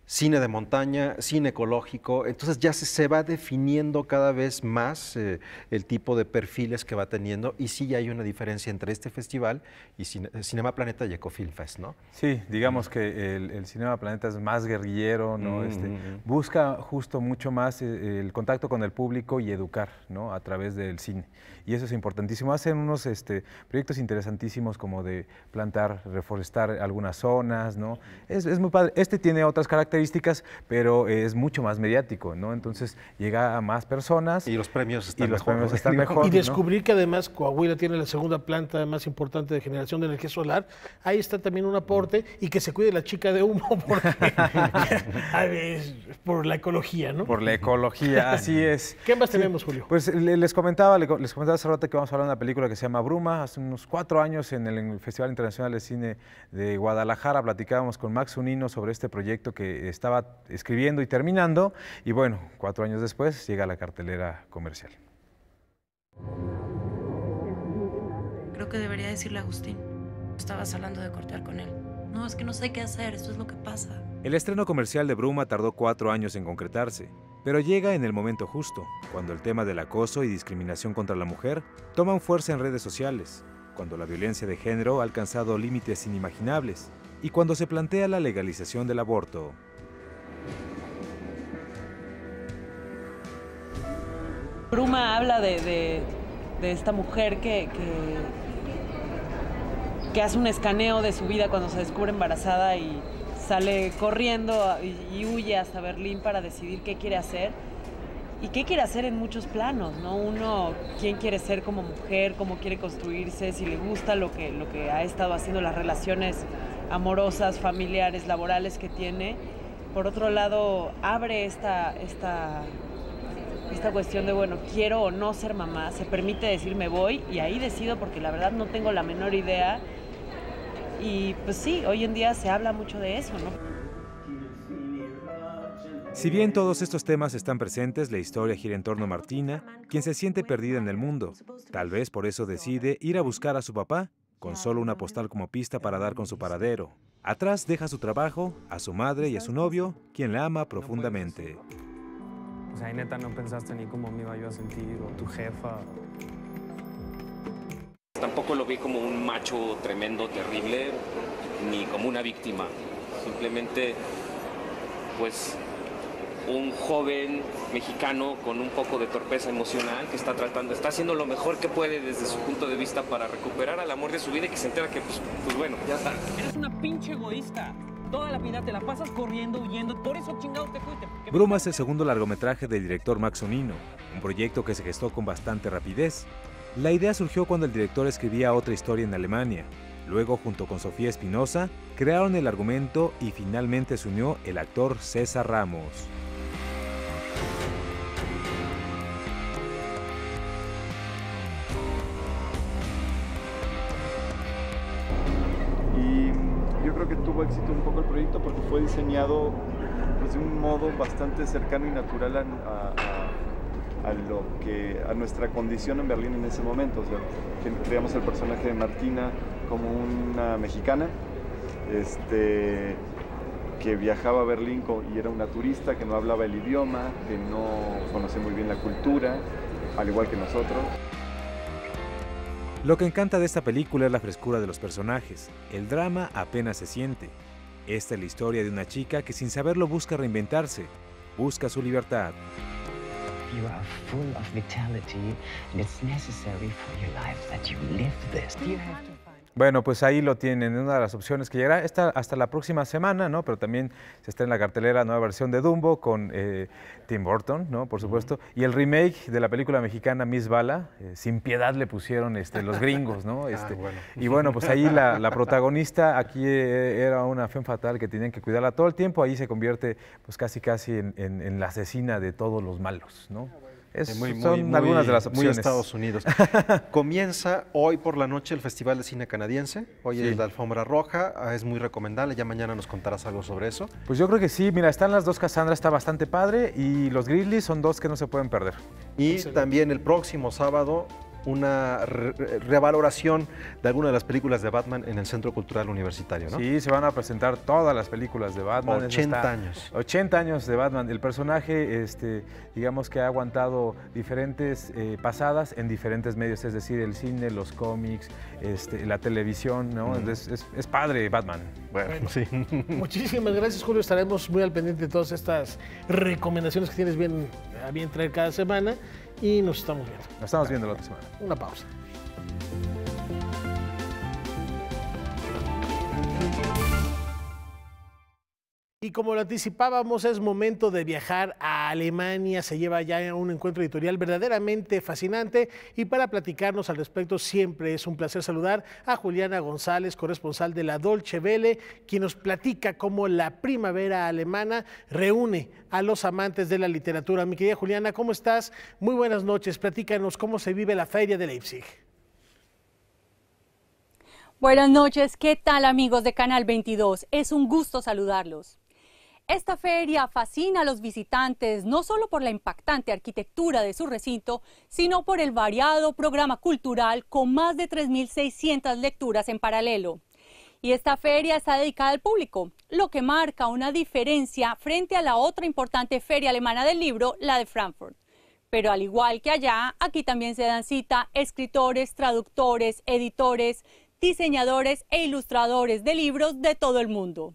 Cine de montaña, cine ecológico, entonces ya se va definiendo cada vez más el tipo de perfiles que va teniendo, y sí hay una diferencia entre este festival y Cinema Planeta y Ecofilm Fest, ¿no? Sí, digamos que el Cinema Planeta es más guerrillero, ¿no? Busca justo mucho más el contacto con el público y educar, ¿no? A través del cine, y eso es importantísimo. Hacen unos proyectos interesantísimos como de plantar, reforestar algunas zonas, ¿no? Es muy padre. Este tiene otras características, pero es mucho más mediático, ¿no? Entonces llega a más personas. Y los premios están mejor. Y descubrir que además Coahuila tiene la segunda planta más importante de generación de energía solar, ahí está también un aporte, y que se cuide la chica de humo por la ecología, ¿no? Por la ecología, así es. ¿Qué más tenemos, Julio? Pues les comentaba hace rato que vamos a hablar de una película que se llama Bruma. Hace unos 4 años en el Festival Internacional de Cine de Guadalajara platicábamos con Max Zunino sobre este proyecto que estaba escribiendo y terminando, y bueno, 4 años después llega a la cartelera comercial. Creo que debería decirle a Agustín. Estabas hablando de cortar con él. No, es que no sé qué hacer, esto es lo que pasa. El estreno comercial de Bruma tardó 4 años en concretarse, pero llega en el momento justo, cuando el tema del acoso y discriminación contra la mujer toman fuerza en redes sociales, cuando la violencia de género ha alcanzado límites inimaginables y cuando se plantea la legalización del aborto. Bruma habla de esta mujer que hace un escaneo de su vida cuando se descubre embarazada y sale corriendo y huye hasta Berlín para decidir qué quiere hacer. Y qué quiere hacer en muchos planos, ¿no? Uno, quién quiere ser como mujer, cómo quiere construirse, si le gusta lo que ha estado haciendo, las relaciones amorosas, familiares, laborales que tiene. Por otro lado, abre esta cuestión de, bueno, quiero o no ser mamá, se permite decir me voy, y ahí decido porque la verdad no tengo la menor idea. Y pues sí, hoy en día se habla mucho de eso, ¿no? Si bien todos estos temas están presentes, la historia gira en torno a Martina, quien se siente perdida en el mundo. Tal vez por eso decide ir a buscar a su papá, con solo una postal como pista para dar con su paradero. Atrás deja su trabajo, a su madre y a su novio, quien la ama profundamente. O sea, neta, no pensaste ni cómo me iba yo a sentir, o tu jefa. Tampoco lo vi como un macho tremendo, terrible, ni como una víctima. Simplemente, pues, un joven mexicano con un poco de torpeza emocional que está haciendo lo mejor que puede desde su punto de vista para recuperar al amor de su vida, y que se entera que, pues bueno, ya está. Eres una pinche egoísta. Toda la vida te la pasas corriendo, huyendo, por eso chingados te fuiste. Bruma es el segundo largometraje del director Max Zunino, un proyecto que se gestó con bastante rapidez. La idea surgió cuando el director escribía otra historia en Alemania. Luego, junto con Sofía Espinosa, crearon el argumento y finalmente se unió el actor César Ramos. Y yo creo que tuvo éxito un poco el proyecto porque fue diseñado pues, de un modo bastante cercano y natural a nuestra condición en Berlín en ese momento. O sea, creamos el personaje de Martina como una mexicana que viajaba a Berlín y era una turista que no hablaba el idioma, que no conocía muy bien la cultura, al igual que nosotros. Lo que encanta de esta película es la frescura de los personajes. El drama apenas se siente. Esta es la historia de una chica que sin saberlo busca reinventarse, busca su libertad. You are full of vitality, and it's necessary for your life that you live this. You have to... Bueno, pues ahí lo tienen, una de las opciones que llegará hasta la próxima semana, ¿no? Pero también se está en la cartelera nueva versión de Dumbo con Tim Burton, ¿no? Por supuesto. Y el remake de la película mexicana Miss Bala, Sin Piedad le pusieron los gringos, ¿no? Bueno. Y bueno, pues ahí la protagonista aquí era una femme fatale que tenían que cuidarla todo el tiempo. Ahí se convierte pues casi en la asesina de todos los malos, ¿no? Son algunas de las opciones. Muy Estados Unidos. Comienza hoy por la noche el Festival de Cine Canadiense. Hoy es la alfombra roja, es muy recomendable. Ya mañana nos contarás algo sobre eso. Pues yo creo que sí. Mira, están las dos Cassandra, está bastante padre. Y los Grizzlies son dos que no se pueden perder. Y también el próximo sábado, una revaloración de alguna de las películas de Batman en el Centro Cultural Universitario, ¿no? Sí, se van a presentar todas las películas de Batman. 80 años. 80 años de Batman. El personaje, digamos que ha aguantado diferentes pasadas en diferentes medios, es decir, el cine, los cómics, la televisión, ¿no? Es padre Batman. Bueno, sí. Muchísimas gracias, Julio. Estaremos muy al pendiente de todas estas recomendaciones que tienes a bien traer cada semana. Y nos estamos viendo. Nos estamos viendo la otra semana. Una pausa. Y como lo anticipábamos, es momento de viajar a Alemania. Se lleva ya un encuentro editorial verdaderamente fascinante. Y para platicarnos al respecto, siempre es un placer saludar a Juliana González, corresponsal de la Deutsche Welle, quien nos platica cómo la primavera alemana reúne a los amantes de la literatura. Mi querida Juliana, ¿cómo estás? Muy buenas noches. Platícanos cómo se vive la Feria de Leipzig. Buenas noches. ¿Qué tal, amigos de Canal 22? Es un gusto saludarlos. Esta feria fascina a los visitantes no solo por la impactante arquitectura de su recinto, sino por el variado programa cultural con más de 3.600 lecturas en paralelo. Y esta feria está dedicada al público, lo que marca una diferencia frente a la otra importante feria alemana del libro, la de Frankfurt. Pero al igual que allá, aquí también se dan cita escritores, traductores, editores, diseñadores e ilustradores de libros de todo el mundo.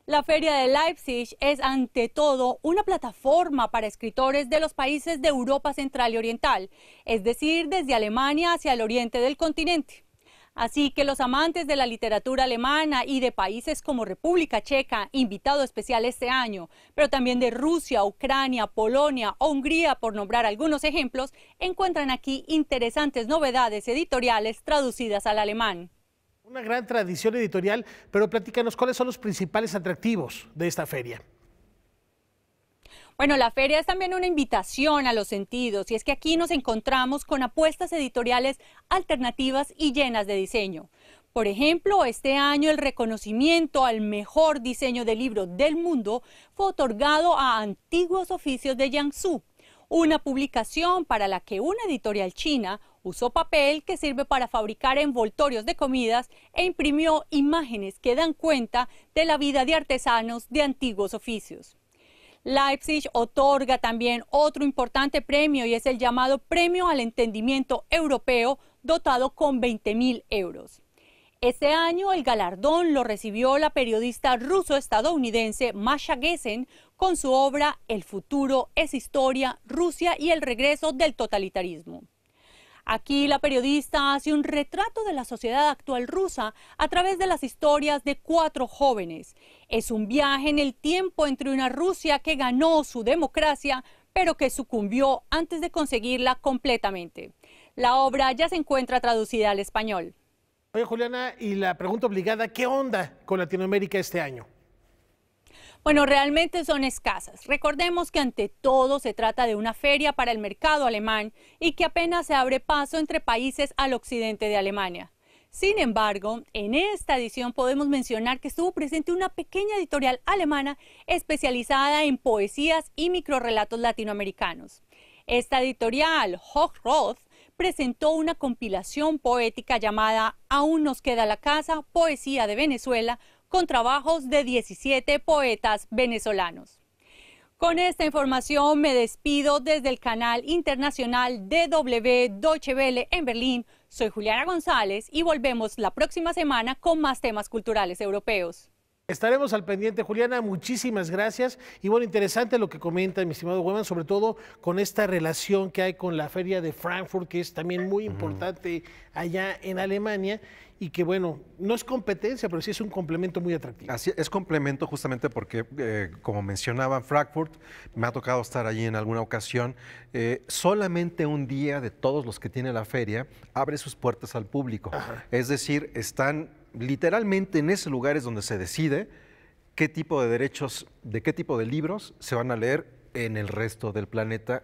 La Feria de Leipzig es ante todo una plataforma para escritores de los países de Europa Central y Oriental, es decir, desde Alemania hacia el oriente del continente. Así que los amantes de la literatura alemana y de países como República Checa, invitado especial este año, pero también de Rusia, Ucrania, Polonia o Hungría, por nombrar algunos ejemplos, encuentran aquí interesantes novedades editoriales traducidas al alemán. Una gran tradición editorial, pero platícanos cuáles son los principales atractivos de esta feria. Bueno, la feria es también una invitación a los sentidos, y es que aquí nos encontramos con apuestas editoriales alternativas y llenas de diseño. Por ejemplo, este año el reconocimiento al mejor diseño de libro del mundo fue otorgado a Antiguos Oficios de Jiangsu, una publicación para la que una editorial china usó papel que sirve para fabricar envoltorios de comidas e imprimió imágenes que dan cuenta de la vida de artesanos de antiguos oficios. Leipzig otorga también otro importante premio y es el llamado Premio al Entendimiento Europeo, dotado con 20.000 euros. Este año el galardón lo recibió la periodista ruso-estadounidense Masha Gessen con su obra El futuro es historia, Rusia y el regreso del totalitarismo. Aquí la periodista hace un retrato de la sociedad actual rusa a través de las historias de 4 jóvenes. Es un viaje en el tiempo entre una Rusia que ganó su democracia, pero que sucumbió antes de conseguirla completamente. La obra ya se encuentra traducida al español. Oye, Juliana, y la pregunta obligada, ¿qué onda con Latinoamérica este año? Bueno, realmente son escasas. Recordemos que ante todo se trata de una feria para el mercado alemán y que apenas se abre paso entre países al occidente de Alemania. Sin embargo, en esta edición podemos mencionar que estuvo presente una pequeña editorial alemana especializada en poesías y microrrelatos latinoamericanos. Esta editorial, Hochroth, presentó una compilación poética llamada Aún nos queda la casa, poesía de Venezuela, con trabajos de 17 poetas venezolanos. Con esta información me despido desde el canal internacional DW Deutsche Welle en Berlín. Soy Juliana González y volvemos la próxima semana con más temas culturales europeos. Estaremos al pendiente, Juliana, muchísimas gracias. Y bueno, interesante lo que comenta mi estimado Weman, sobre todo con esta relación que hay con la feria de Frankfurt, que es también muy importante allá en Alemania, y que bueno, no es competencia, pero sí es un complemento muy atractivo. Así es, complemento justamente porque, como mencionaba Frankfurt, me ha tocado estar allí en alguna ocasión, solamente un día de todos los que tiene la feria abre sus puertas al público. Es decir, están literalmente en ese lugar es donde se decide qué tipo de derechos, de qué tipo de libros se van a leer en el resto del planeta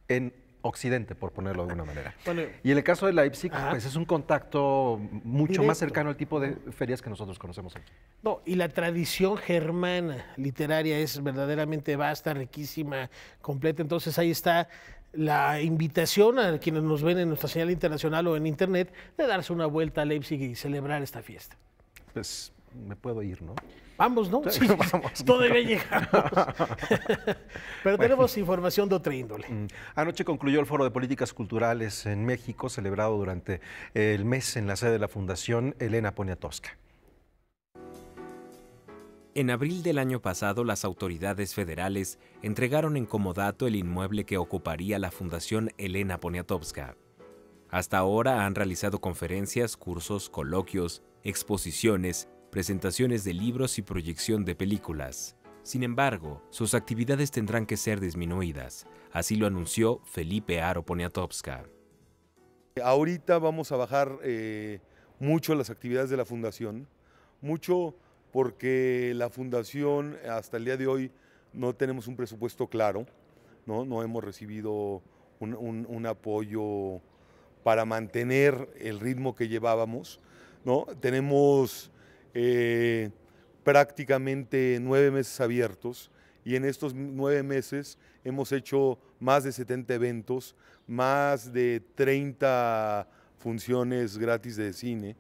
en Occidente, por ponerlo de alguna manera. Bueno, y en el caso de Leipzig, pues es un contacto mucho directo, más cercano al tipo de ferias que nosotros conocemos aquí. No, y la tradición germana literaria es verdaderamente vasta, riquísima, completa. Entonces ahí está la invitación a quienes nos ven en nuestra señal internacional o en internet de darse una vuelta a Leipzig y celebrar esta fiesta. Pues me puedo ir, ¿no? Vamos, ¿no? Sí, Vamos, todavía llegamos. Pero tenemos información de otra índole. Anoche concluyó el Foro de Políticas Culturales en México, celebrado durante el mes en la sede de la Fundación Elena Poniatowska. En abril del año pasado, las autoridades federales entregaron en comodato el inmueble que ocuparía la Fundación Elena Poniatowska. Hasta ahora han realizado conferencias, cursos, coloquios, exposiciones, presentaciones de libros y proyección de películas. Sin embargo, sus actividades tendrán que ser disminuidas. Así lo anunció Felipe Aro Poniatowska. Ahorita vamos a bajar mucho las actividades de la Fundación, mucho porque la Fundación hasta el día de hoy no tenemos un presupuesto claro, no hemos recibido un apoyo para mantener el ritmo que llevábamos, ¿no? Tenemos prácticamente 9 meses abiertos y en estos 9 meses hemos hecho más de 70 eventos, más de 30 funciones gratis de cine.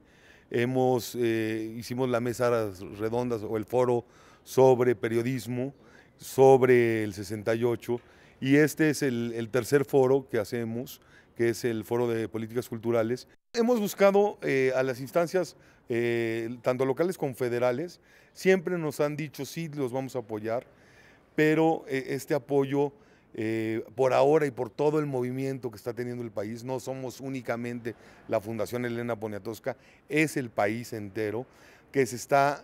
Hicimos la mesa redonda o el foro sobre periodismo, sobre el 68, y este es el tercer foro que hacemos, que es el Foro de Políticas Culturales. Hemos buscado a las instancias, tanto locales como federales, siempre nos han dicho sí, los vamos a apoyar, pero este apoyo, por ahora y por todo el movimiento que está teniendo el país, no somos únicamente la Fundación Elena Poniatowska, es el país entero que se está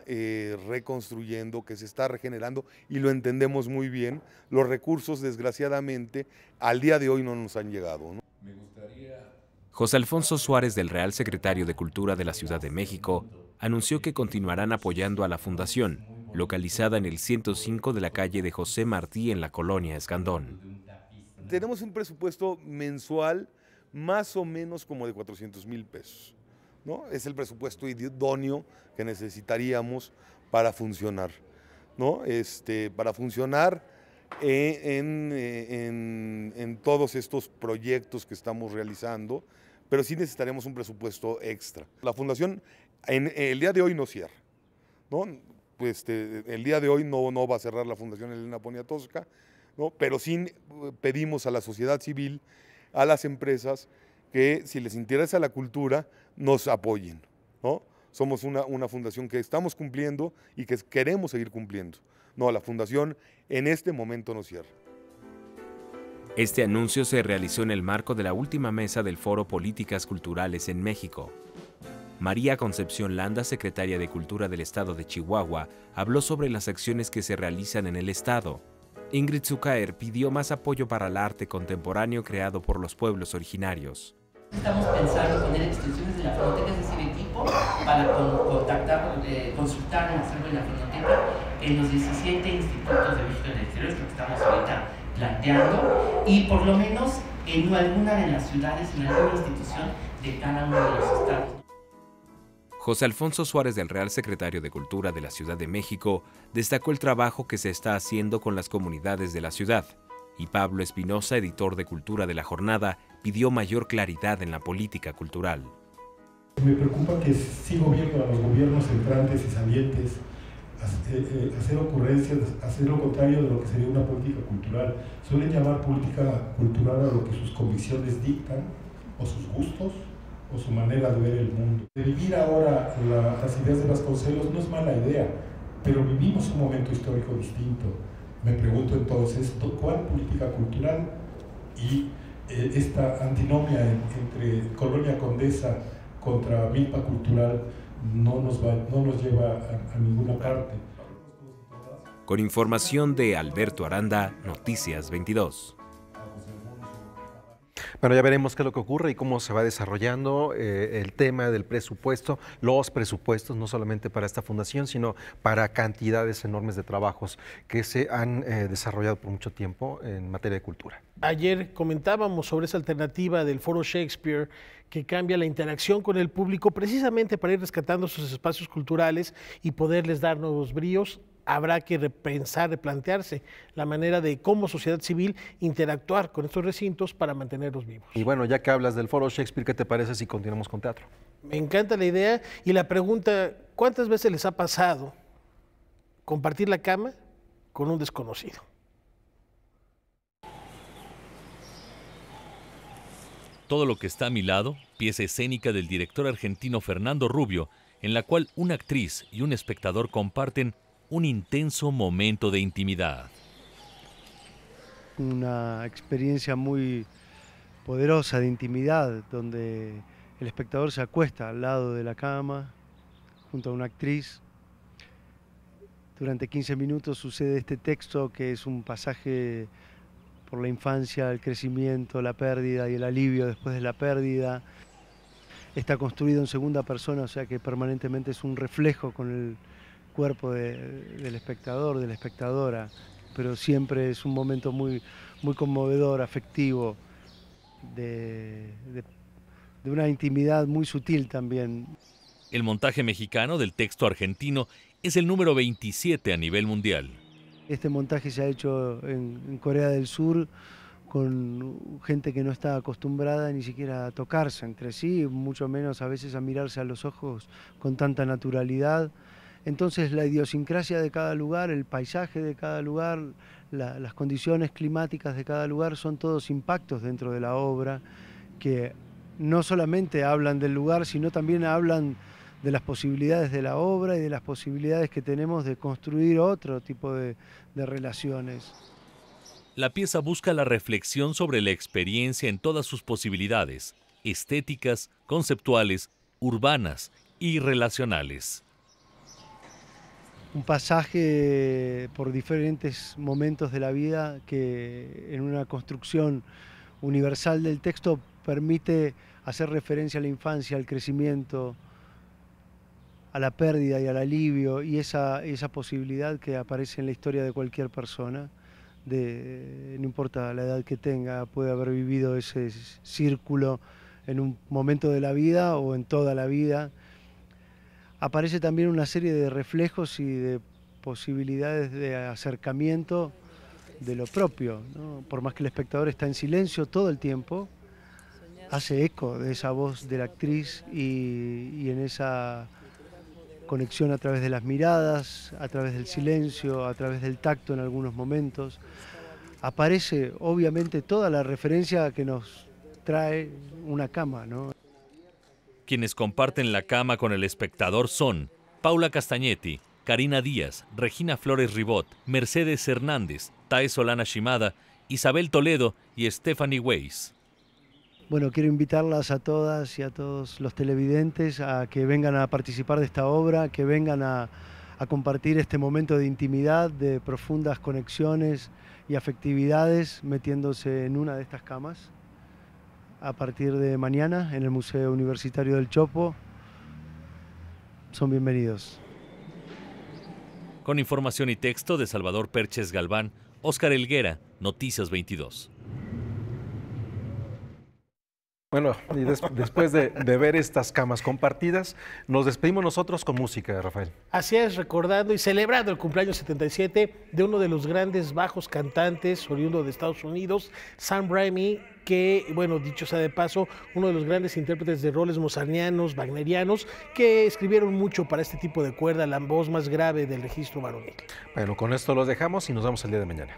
reconstruyendo, que se está regenerando, y lo entendemos muy bien. Los recursos, desgraciadamente, al día de hoy no nos han llegado, ¿no? José Alfonso Suárez, del Real Secretario de Cultura de la Ciudad de México, anunció que continuarán apoyando a la Fundación, localizada en el 105 de la calle de José Martí en la colonia Escandón. Tenemos un presupuesto mensual más o menos como de 400,000 pesos, ¿no? Es el presupuesto idóneo que necesitaríamos para funcionar, ¿no? Para funcionar en todos estos proyectos que estamos realizando, pero sí necesitaremos un presupuesto extra. La Fundación el día de hoy no cierra, ¿no? El día de hoy no va a cerrar la Fundación Elena Poniatowska, ¿no? Pero sí pedimos a la sociedad civil, a las empresas, que si les interesa la cultura, nos apoyen, ¿no? Somos una fundación que estamos cumpliendo y que queremos seguir cumpliendo. No, la Fundación en este momento no cierra. Este anuncio se realizó en el marco de la última mesa del Foro Políticas Culturales en México. María Concepción Landa, secretaria de Cultura del Estado de Chihuahua, habló sobre las acciones que se realizan en el Estado. Ingrid Zucaer pidió más apoyo para el arte contemporáneo creado por los pueblos originarios. Estamos pensando en poner extensiones de la fonoteca, es decir, equipo para contactar, consultar el acervo de la fonoteca en los 17 institutos de México en el exterior, es lo que estamos ahorita planteando, y por lo menos en alguna de las ciudades, en alguna institución de cada uno de los estados. José Alfonso Suárez, del Real Secretario de Cultura de la Ciudad de México, destacó el trabajo que se está haciendo con las comunidades de la ciudad, y Pablo Espinosa, editor de Cultura de la Jornada, pidió mayor claridad en la política cultural. Me preocupa que sigo viendo a los gobiernos entrantes y salientes hacer ocurrencias, hacer lo contrario de lo que sería una política cultural. Suelen llamar política cultural a lo que sus convicciones dictan, o sus gustos, o su manera de ver el mundo. De vivir ahora las ideas de Vasconcelos no es mala idea, pero vivimos un momento histórico distinto. Me pregunto entonces, ¿cuál política cultural? Y esta antinomia entre Colonia Condesa contra Milpa Cultural no nos lleva a ninguna parte. Con información de Alberto Aranda, Noticias 22. Bueno, ya veremos qué es lo que ocurre y cómo se va desarrollando el tema del presupuesto, los presupuestos, no solamente para esta fundación, sino para cantidades enormes de trabajos que se han desarrollado por mucho tiempo en materia de cultura. Ayer comentábamos sobre esa alternativa del Foro Shakespeare que cambia la interacción con el público precisamente para ir rescatando sus espacios culturales y poderles dar nuevos bríos. Habrá que repensar, replantearse la manera de cómo sociedad civil interactuar con estos recintos para mantenerlos vivos. Y bueno, ya que hablas del Foro Shakespeare, ¿qué te parece si continuamos con teatro? Me encanta la idea y la pregunta, ¿cuántas veces les ha pasado compartir la cama con un desconocido? Todo lo que está a mi lado, pieza escénica del director argentino Fernando Rubio, en la cual una actriz y un espectador comparten un intenso momento de intimidad. Una experiencia muy poderosa de intimidad, donde el espectador se acuesta al lado de la cama, junto a una actriz. Durante 15 minutos sucede este texto, que es un pasaje por la infancia, el crecimiento, la pérdida y el alivio después de la pérdida. Está construido en segunda persona, o sea que permanentemente es un reflejo con el cuerpo del espectador, de la espectadora, pero siempre es un momento muy conmovedor, afectivo, de una intimidad muy sutil también. El montaje mexicano del texto argentino es el número 27 a nivel mundial. Este montaje se ha hecho en Corea del Sur con gente que no está acostumbrada ni siquiera a tocarse entre sí, mucho menos a veces a mirarse a los ojos con tanta naturalidad. Entonces la idiosincrasia de cada lugar, el paisaje de cada lugar, las condiciones climáticas de cada lugar son todos impactos dentro de la obra que no solamente hablan del lugar, sino también hablan de las posibilidades de la obra y de las posibilidades que tenemos de construir otro tipo de relaciones. La pieza busca la reflexión sobre la experiencia en todas sus posibilidades, estéticas, conceptuales, urbanas y relacionales. Un pasaje por diferentes momentos de la vida que en una construcción universal del texto permite hacer referencia a la infancia, al crecimiento, a la pérdida y al alivio, y esa posibilidad que aparece en la historia de cualquier persona, no importa la edad que tenga, puede haber vivido ese círculo en un momento de la vida o en toda la vida. Aparece también una serie de reflejos y de posibilidades de acercamiento de lo propio, ¿no? Por más que el espectador está en silencio todo el tiempo, hace eco de esa voz de la actriz y en esa conexión a través de las miradas, a través del silencio, a través del tacto en algunos momentos. Aparece obviamente toda la referencia que nos trae una cama, ¿no? Quienes comparten la cama con el espectador son Paula Castagnetti, Karina Díaz, Regina Flores Ribot, Mercedes Hernández, Tae Solana Shimada, Isabel Toledo y Stephanie Weiss. Bueno, quiero invitarlas a todas y a todos los televidentes a que vengan a participar de esta obra, que vengan a compartir este momento de intimidad, de profundas conexiones y afectividades, metiéndose en una de estas camas. A partir de mañana en el Museo Universitario del Chopo. Son bienvenidos. Con información y texto de Salvador Perches Galván, Óscar Helguera, Noticias 22. Bueno, y después de ver estas camas compartidas, nos despedimos nosotros con música, Rafael. Así es, recordando y celebrando el cumpleaños 77 de uno de los grandes bajos cantantes oriundo de Estados Unidos, Sam Raimi, que, bueno, dicho sea de paso, uno de los grandes intérpretes de roles mozartianos, wagnerianos, que escribieron mucho para este tipo de cuerda, la voz más grave del registro varonil. Bueno, con esto los dejamos y nos vemos el día de mañana.